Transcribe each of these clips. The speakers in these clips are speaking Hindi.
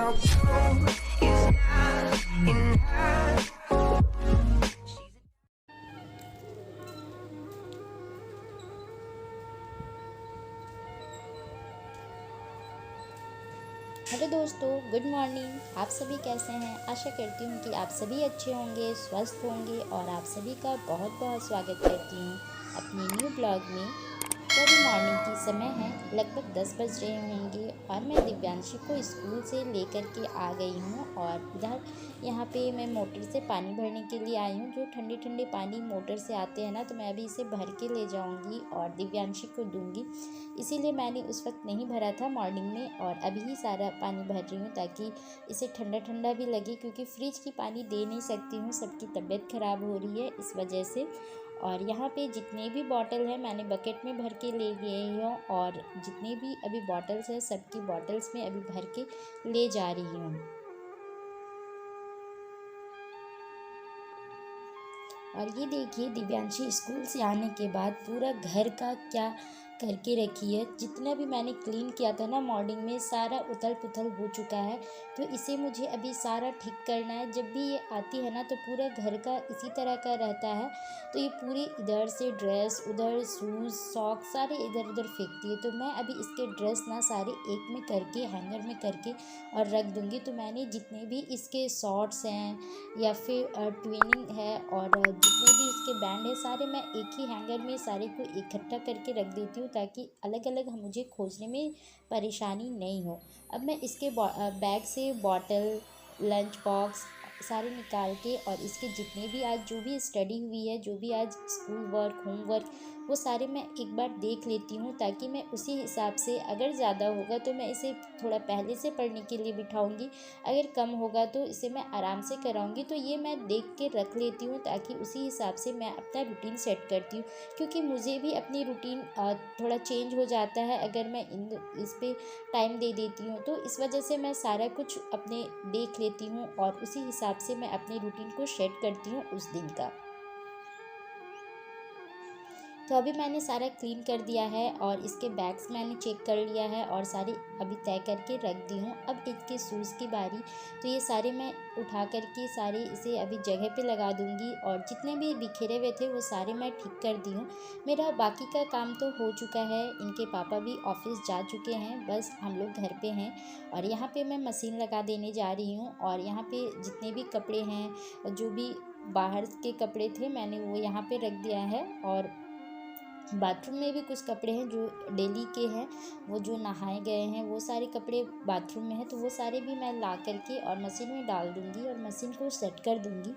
blue is not enough. Hello दोस्तों, गुड मॉर्निंग। आप सभी कैसे हैं? आशा करती हूँ कि आप सभी अच्छे होंगे, स्वस्थ होंगे और आप सभी का बहुत बहुत स्वागत करती हूँ अपने न्यू ब्लॉग में। तो अभी मॉर्निंग की समय है, लगभग 10 बज रहे होंगे और मैं दिव्यांशी को स्कूल से लेकर के आ गई हूँ और इधर यहाँ पे मैं मोटर से पानी भरने के लिए आई हूँ। जो ठंडे ठंडे पानी मोटर से आते हैं ना, तो मैं अभी इसे भर के ले जाऊँगी और दिव्यांशी को दूँगी। इसीलिए मैंने उस वक्त नहीं भरा था मॉर्निंग में और अभी ही सारा पानी भर रही हूँ ताकि इसे ठंडा ठंडा भी लगे, क्योंकि फ्रिज की पानी दे नहीं सकती हूँ, सबकी तबीयत ख़राब हो रही है इस वजह से। और यहाँ पे जितने भी बॉटल हैं मैंने बकेट में भर के ले गई हूँ और जितने भी अभी बॉटल्स हैं सबकी बॉटल्स में अभी भर के ले जा रही हूँ। और ये देखिए, दिव्यांशी स्कूल से आने के बाद पूरा घर का क्या करके रखी है। जितना भी मैंने क्लीन किया था ना मॉर्निंग में, सारा उथल पुथल हो चुका है। तो इसे मुझे अभी सारा ठीक करना है। जब भी ये आती है ना तो पूरा घर का इसी तरह का रहता है। तो ये पूरी इधर से ड्रेस, उधर शूज़, सॉक्स सारे इधर उधर फेंकती है। तो मैं अभी इसके ड्रेस ना सारे एक में करके हैंगर में करके और रख दूँगी। तो मैंने जितने भी इसके शॉर्ट्स हैं या फिर ट्विनिंग है और जितने भी इसके बैंड है, सारे मैं एक ही हैंगर में सारे को इकट्ठा करके रख देती हूँ ताकि अलग अलग मुझे खोजने में परेशानी नहीं हो। अब मैं इसके बैग से बॉटल, लंच बॉक्स सारे निकाल के और इसके जितने भी आज जो भी स्टडी हुई है, जो भी आज स्कूल वर्क, होमवर्क, वो सारे मैं एक बार देख लेती हूँ ताकि मैं उसी हिसाब से, अगर ज़्यादा होगा तो मैं इसे थोड़ा पहले से पढ़ने के लिए बिठाऊँगी, अगर कम होगा तो इसे मैं आराम से कराऊँगी। तो ये मैं देख के रख लेती हूँ ताकि उसी हिसाब से मैं अपना रूटीन सेट करती हूँ, क्योंकि मुझे भी अपनी रूटीन थोड़ा चेंज हो जाता है अगर मैं इस पे टाइम दे देती हूँ। तो इस वजह से मैं सारा कुछ अपने देख लेती हूँ और उसी हिसाब से मैं अपने रूटीन को सेट करती हूँ उस दिन का। तो अभी मैंने सारा क्लीन कर दिया है और इसके बैग्स मैंने चेक कर लिया है और सारे अभी तय करके रख दी हूँ। अब इसके शूज़ की बारी, तो ये सारे मैं उठा करके सारे इसे अभी जगह पे लगा दूँगी और जितने भी बिखरे हुए थे वो सारे मैं ठीक कर दी हूँ। मेरा बाकी का काम तो हो चुका है, इनके पापा भी ऑफिस जा चुके हैं, बस हम लोग घर पे हैं। और यहाँ पे मैं मशीन लगा देने जा रही हूँ और यहाँ पे जितने भी कपड़े हैं, जो भी बाहर के कपड़े थे, मैंने वो यहाँ पे रख दिया है। और बाथरूम में भी कुछ कपड़े हैं जो डेली के हैं, वो जो नहाए गए हैं, वो सारे कपड़े बाथरूम में हैं, तो वो सारे भी मैं ला करके और मशीन में डाल दूँगी और मशीन को सेट कर दूँगी।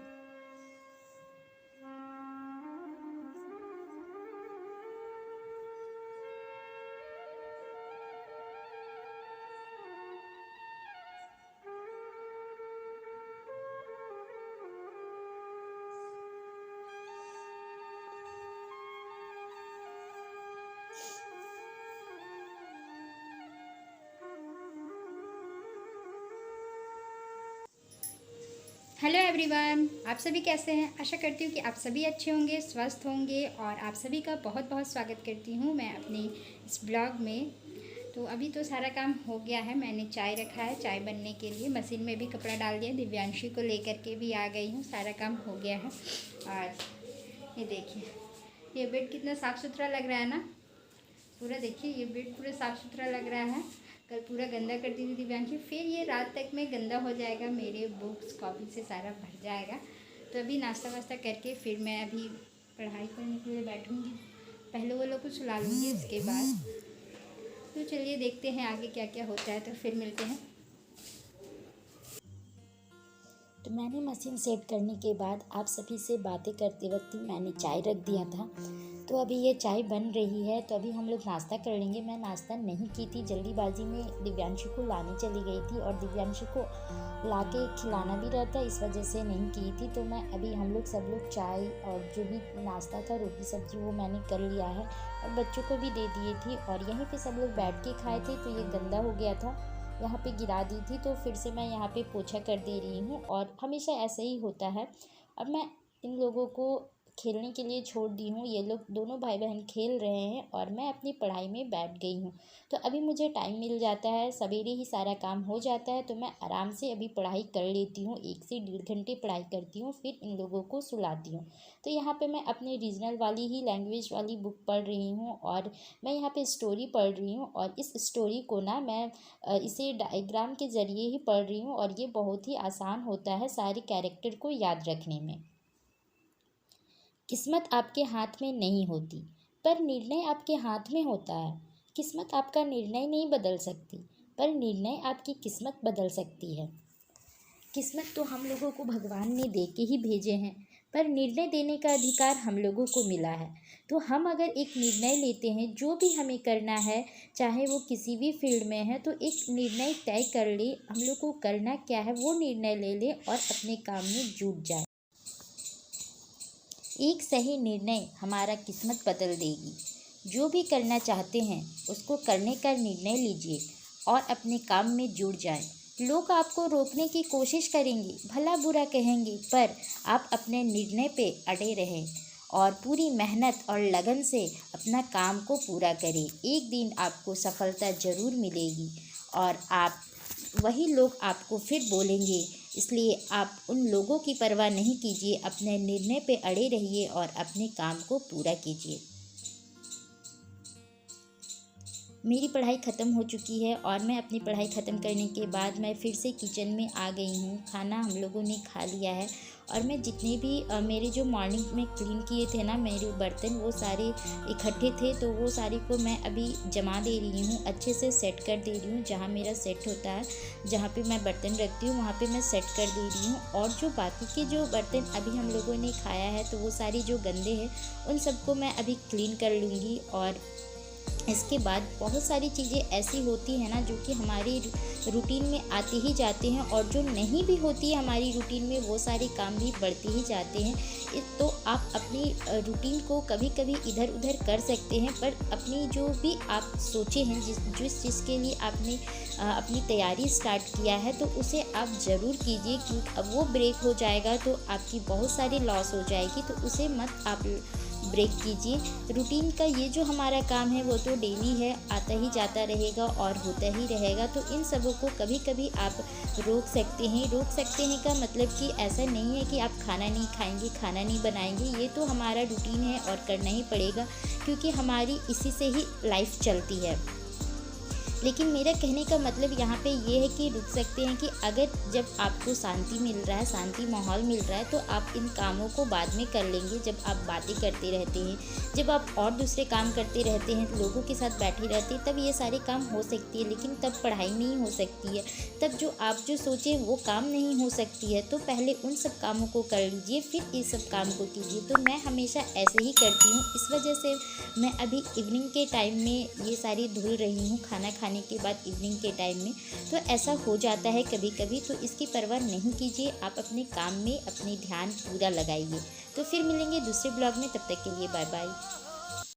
हेलो एवरीवन, आप सभी कैसे हैं? आशा करती हूँ कि आप सभी अच्छे होंगे, स्वस्थ होंगे और आप सभी का बहुत बहुत स्वागत करती हूँ मैं अपने इस ब्लॉग में। तो अभी तो सारा काम हो गया है, मैंने चाय रखा है, चाय बनने के लिए मशीन में भी कपड़ा डाल दिया, दिव्यांशी को लेकर के भी आ गई हूँ, सारा काम हो गया है। और ये देखिए, ये बेड कितना साफ़ सुथरा लग रहा है ना, पूरा देखिए ये बेड पूरा साफ़ सुथरा लग रहा है। कल पूरा गंदा कर दी थी दिव्यांशी, फिर ये रात तक में गंदा हो जाएगा, मेरे बुक्स कॉपी से सारा भर जाएगा। तो अभी नाश्ता वास्ता करके फिर मैं अभी पढ़ाई करने के लिए बैठूँगी, पहले वो लोग को सुला लूँगी उसके बाद। तो चलिए देखते हैं आगे क्या क्या होता है, तो फिर मिलते हैं। तो मैंने मशीन सेट करने के बाद आप सभी से बातें करते वक्त मैंने चाय रख दिया था। तो अभी ये चाय बन रही है, तो अभी हम लोग नाश्ता कर लेंगे। मैं नाश्ता नहीं की थी, जल्दीबाजी में दिव्यांशी को लाने चली गई थी और दिव्यांशी को लाके खिलाना भी रहता, इस वजह से नहीं की थी। तो मैं अभी हम लोग सब लोग चाय और जो भी नाश्ता था, रोटी सब्जी, वो मैंने कर लिया है और बच्चों को भी दे दिए थी। और यहीं पे सब लोग बैठ के खाए थे, तो ये गंदा हो गया था, यहाँ पे गिरा दी थी, तो फिर से मैं यहाँ पे पोछा कर दे रही हूँ और हमेशा ऐसा ही होता है। अब मैं इन लोगों को खेलने के लिए छोड़ दी हूँ। ये लोग दोनों भाई बहन खेल रहे हैं और मैं अपनी पढ़ाई में बैठ गई हूँ। तो अभी मुझे टाइम मिल जाता है, सवेरे ही सारा काम हो जाता है, तो मैं आराम से अभी पढ़ाई कर लेती हूँ। 1 से 1.5 घंटे पढ़ाई करती हूँ, फिर इन लोगों को सुलाती हूँ। तो यहाँ पे मैं अपने रीजनल वाली ही लैंग्वेज वाली बुक पढ़ रही हूँ और मैं यहाँ पे स्टोरी पढ़ रही हूँ। और इस स्टोरी को ना मैं इसे डायग्राम के ज़रिए ही पढ़ रही हूँ और ये बहुत ही आसान होता है सारे कैरेक्टर को याद रखने में। किस्मत आपके हाथ में नहीं होती, पर निर्णय आपके हाथ में होता है। किस्मत आपका निर्णय नहीं बदल सकती, पर निर्णय आपकी किस्मत बदल सकती है। किस्मत तो हम लोगों को भगवान ने दे के ही भेजे हैं, पर निर्णय देने का अधिकार हम लोगों को मिला है। तो हम अगर एक निर्णय लेते हैं, जो भी हमें करना है, चाहे वो किसी भी फील्ड में है, तो एक निर्णय तय कर ले, हम लोग को करना क्या है वो निर्णय ले ले और अपने काम में जुट जाए। एक सही निर्णय हमारा किस्मत बदल देगी। जो भी करना चाहते हैं उसको करने का निर्णय लीजिए और अपने काम में जुड़ जाएं। लोग आपको रोकने की कोशिश करेंगे, भला बुरा कहेंगे, पर आप अपने निर्णय पे अड़े रहें और पूरी मेहनत और लगन से अपना काम को पूरा करें। एक दिन आपको सफलता ज़रूर मिलेगी और वही लोग आपको फिर बोलेंगे। इसलिए आप उन लोगों की परवाह नहीं कीजिए, अपने निर्णय पे अड़े रहिए और अपने काम को पूरा कीजिए। मेरी पढ़ाई ख़त्म हो चुकी है और मैं अपनी पढ़ाई ख़त्म करने के बाद मैं फिर से किचन में आ गई हूँ। खाना हम लोगों ने खा लिया है और मैं जितने भी मेरे जो मॉर्निंग में क्लीन किए थे ना मेरे बर्तन, वो सारे इकट्ठे थे, तो वो सारे को मैं अभी जमा दे रही हूँ, अच्छे से सेट कर दे रही हूँ। जहाँ मेरा सेट होता है, जहाँ पे मैं बर्तन रखती हूँ, वहाँ पे मैं सेट कर दे रही हूँ। और जो बाकी के जो बर्तन अभी हम लोगों ने खाया है, तो वो सारी जो गंदे हैं उन सबको मैं अभी क्लीन कर लूँगी। और इसके बाद बहुत सारी चीज़ें ऐसी होती हैं ना जो कि हमारी रूटीन में आते ही जाते हैं, और जो नहीं भी होती है हमारी रूटीन में वो सारे काम भी बढ़ते ही जाते हैं। तो आप अपनी रूटीन को कभी कभी इधर उधर कर सकते हैं, पर अपनी जो भी आप सोचे हैं, जिस चीज़ के लिए आपने अपनी तैयारी स्टार्ट किया है, तो उसे आप ज़रूर कीजिए। क्योंकि अब वो ब्रेक हो जाएगा तो आपकी बहुत सारी लॉस हो जाएगी, तो उसे मत आप ब्रेक कीजिए। रूटीन का ये जो हमारा काम है वो तो डेली है, आता ही जाता रहेगा और होता ही रहेगा। तो इन सबों को कभी कभी आप रोक सकते हैं। रोक सकते हैं का मतलब कि ऐसा नहीं है कि आप खाना नहीं खाएंगे, खाना नहीं बनाएंगे, ये तो हमारा रूटीन है और करना ही पड़ेगा, क्योंकि हमारी इसी से ही लाइफ चलती है। लेकिन मेरा कहने का मतलब यहाँ पे ये है कि रुक सकते हैं कि अगर जब आपको शांति मिल रहा है, शांति माहौल मिल रहा है, तो आप इन कामों को बाद में कर लेंगे। जब आप बातें करते रहते हैं, जब आप और दूसरे काम करते रहते हैं, लोगों के साथ बैठे रहते हैं, तब ये सारे काम हो सकती है, लेकिन तब पढ़ाई नहीं हो सकती है। तब जो आप जो सोचें वो काम नहीं हो सकती है। तो पहले उन सब कामों को कर लीजिए, फिर इस सब काम को कीजिए। तो मैं हमेशा ऐसे ही करती हूँ। इस वजह से मैं अभी इवनिंग के टाइम में ये सारी धुल रही हूँ, खाना खाने के बाद इवनिंग के टाइम में। तो ऐसा हो जाता है कभी कभी, तो इसकी परवाह नहीं कीजिए। आप अपने काम में अपने ध्यान पूरा लगाइए। तो फिर मिलेंगे दूसरे ब्लॉग में, तब तक के लिए बाय बाय।